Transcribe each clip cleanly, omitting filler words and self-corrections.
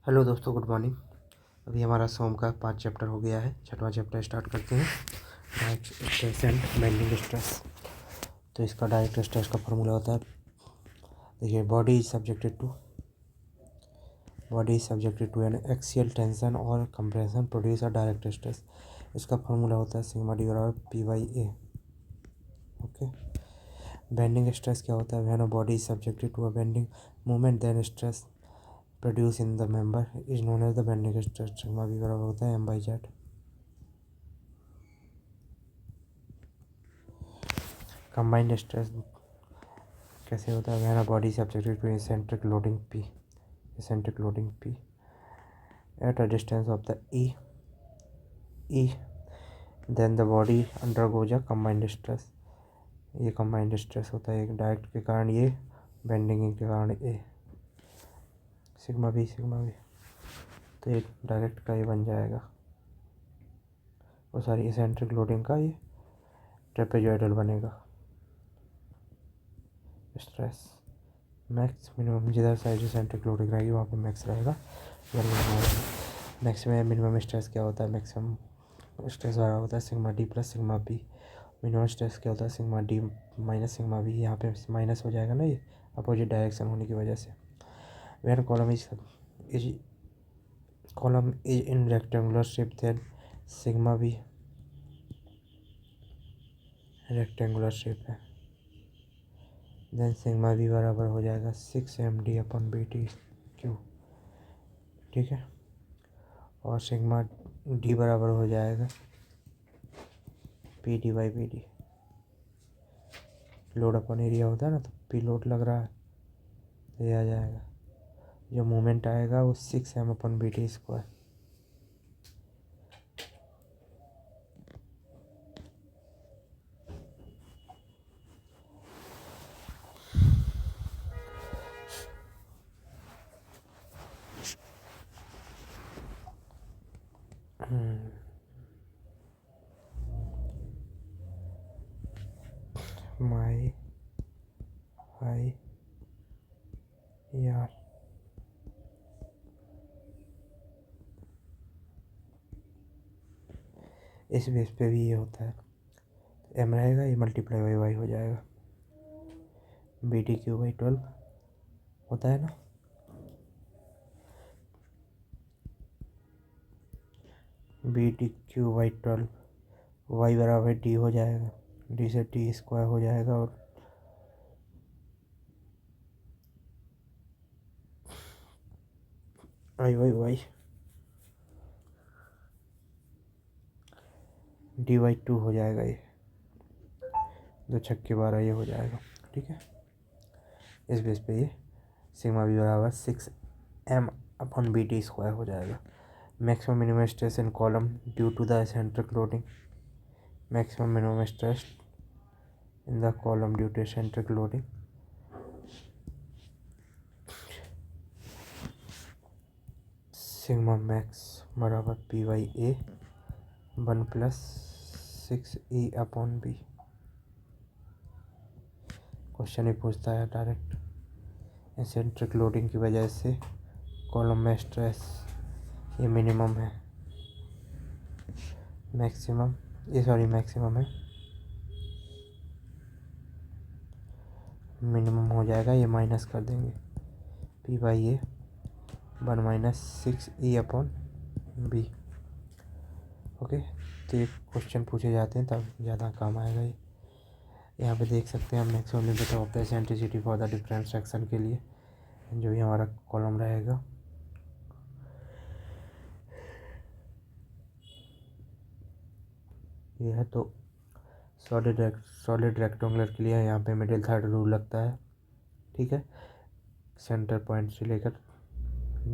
Hello दोस्तों, good morning. अभी हमारा सोम का 5 चैप्टर हो गया है। 6वां चैप्टर स्टार्ट करते हैं। Direct stress and bending stress. तो इसका डायरेक्ट स्ट्रेस का फॉर्मूला होता है, देखिए, body is subjected to an axial tension और compression produce a direct stress. इसका फॉर्मूला होता है सिग्मा डी बराबर P/A। ओके। बेंडिंग स्ट्रेस क्या होता है? When a body is subjected to a bending movement then stress produce in the member is known as the bending stress. Sigma B बराबर होता है M/Z। कंबाइंड स्ट्रेस कैसे होता है? When a body subjected to eccentric loading P at a distance of the E then the body undergoes a combined stress। ये combined stress होता है, एक डायरेक्ट के कारण ये, बेंडिंग के कारण ए। सिग्मा बी तो एक डायरेक्ट का ये बन जाएगा, वो सारी एसेंट्रिक लोडिंग का ये ट्रेपेजॉइडल बनेगा। स्ट्रेस मैक्स मिनिमम, जिधर साइड एसेंट्रिक लोडिंग रहेगी वहाँ पे मैक्स रहेगा। मैक्सिमम मिनिमम स्ट्रेस क्या होता है? मैक्सिमम स्ट्रेस वाला होता है sigma D plus sigma B. Minimum stress क्या होता है? Sigma D minus sigma B. यहाँ पे माइनस हो जाएगा ना, ये अपोजिट डायरेक्शन होने की वजह से। Where column is in rectangular shape then sigma B rectangular shape है, देन सिग्मा बी बराबर हो जाएगा 6md/bt²। ठीक है। और सिग्मा डी बराबर हो जाएगा PD/BD। लोड अपन एरिया होता है ना, तो पी लोड लग रहा है तो ये आ जाएगा, जो मोमेंट आएगा वो 6m/bt²। माई हाई यार, इस बेस पे भी ये होता है, एम रहेगा, ये मल्टीप्लाई बाई वाई हो जाएगा। BT/12 होता है ना, BT/12 वाई बराबर डी हो जाएगा, डी से T² हो जाएगा, और I/Y D/2 हो जाएगा। ये 2×6=12 ये हो जाएगा। ठीक है। इस बेस पे ये सिग्मा बी बराबर 6m/bt² हो जाएगा। Maximum minimum stress in column due to the eccentric loading. Maximum minimum stress in the column due to eccentric loading sigma max बराबर P/A 1 + 6E/B। क्वेश्चन ही पूछता है डायरेक्ट, एसेंट्रिक लोडिंग की वजह से column में स्ट्रेस ये मिनिमम है, maximum है, मिनिमम हो जाएगा, ये माइनस कर देंगे, P/A 1 - 6E/B। ओके। तो ये क्वेश्चन पूछे जाते हैं तब ज़्यादा काम आएगा ये। यहाँ पे देख सकते हैं हम maximum limit of the eccentricity for the different section के लिए, जो भी हमारा कॉलम रहेगा। ये है तो सॉलिड रेक्टेंगुलर के लिए यहाँ पे मिडिल थर्ड रूल लगता है। ठीक है। सेंटर पॉइंट से लेकर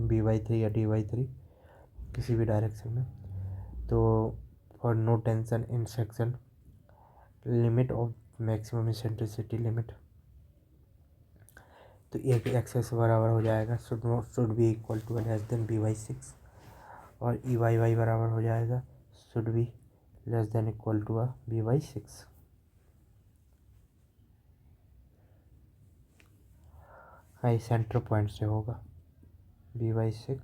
B/3 या D/3 किसी भी डायरेक्शन में, तो for no tension in section limit of maximum eccentricity limit, तो एक एक्सेस बराबर हो जाएगा should be equal to less than B/6, और EY बराबर हो जाएगा should be less than equal to B/6। High centre point से होगा B/6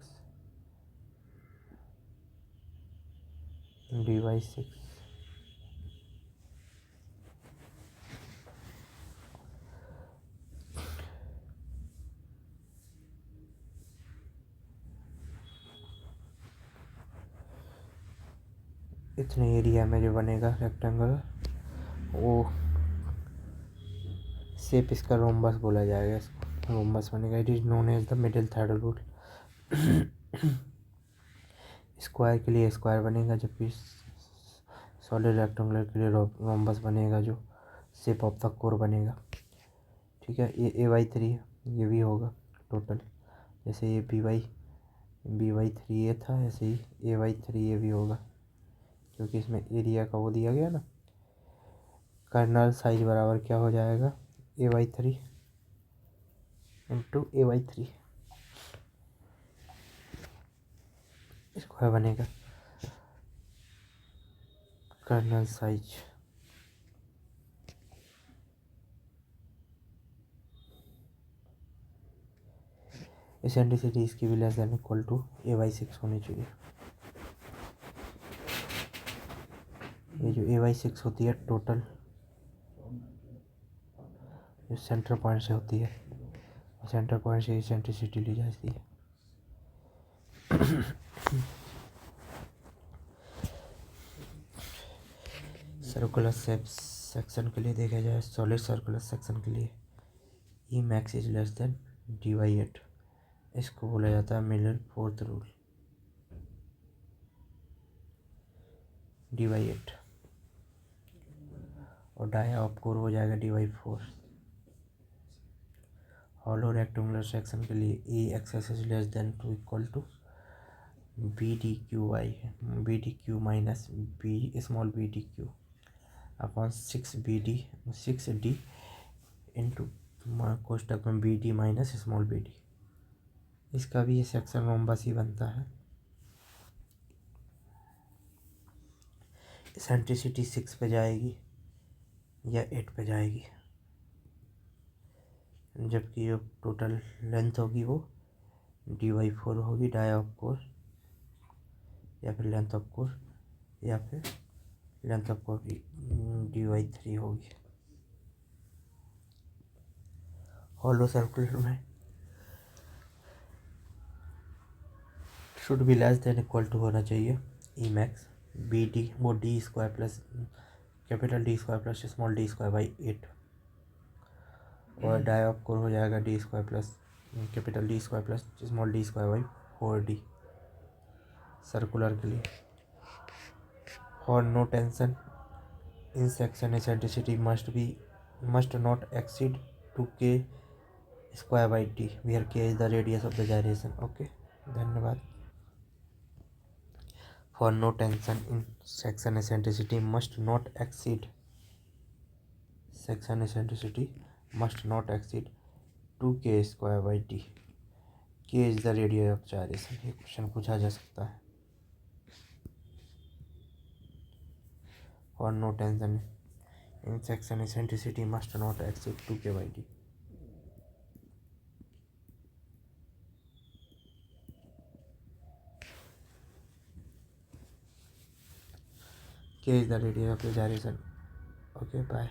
dy6 इतने एरिया में जो बनेगा रेक्टेंगल वो शेप इसका रोम्बस बोला जाएगा। इसको रोम्बस बनेगा। It is known as the middle third rule. Square के लिए स्क्वायर बनेगा, जबकि सॉलिड रेक्टेंगुलर के लिए रोम्बस बनेगा जो शेप ऑफ द कोर बनेगा। ठीक है, ये a/3 ये भी होगा टोटल। जैसे ये b/3 ये था, ऐसे ही a/3 ये भी होगा, क्योंकि इसमें एरिया का वो दिया गया ना। कर्नल साइज बराबर क्या हो जाएगा, a/3 इंटू a/3 स्क्वायर बनेगा कर्नल साइज। एसेंट्रिसिटी इसकी भी less than equal to a/6 होनी चाहिए। ये जो a/6 होती है टोटल जो सेंटर पॉइंट से होती है, सेंटर पॉइंट से एसेंट्रिसिटी ली जाती है। सर्कुलर सेक्शन के लिए देखा जाए, सॉलिड सर्कुलर सेक्शन के लिए E max is less than dy8, इसको बोला जाता है मिडिल फोर्थ रूल। dy8 और डाया ऑफ कोर हो जाएगा dy4। हॉलो रेक्टेंगुलर सेक्शन के लिए E excess is less than to equal to B D Q minus B small B D Q upon 6d into कोष्टक में B D minus small B D. इसका भी ये section rhombus ही बनता है। Eccentricity 6 पे जाएगी या 8 पे जाएगी, जबकि जो टोटल लेंथ होगी वो dy4 होगी, डाया ऑफ कोर, या फिर लेंथ ऑफ कोर, या फिर लेंथ ऑफ कोर dy3 होगी। हॉलो सर्कुलर में should be less than equal to होना चाहिए ई मैक्स बी डी वो D square plus capital D square plus small D square by 8, और डाया ऑफ कोर हो जाएगा D square plus capital D square plus small D square by 4d circular के लिए। और no tension in section eccentricity must not exceed 2k square by d where k is the radius of the gyration। Okay, धन्यवाद। For no tension in section eccentricity must not exceed 2k square by d। k is the radius of gyration। ये question पूछा जा सकता है। For no tension in section eccentricity must not exceed 2k by d। k is the radius of the gyration। Okay, bye।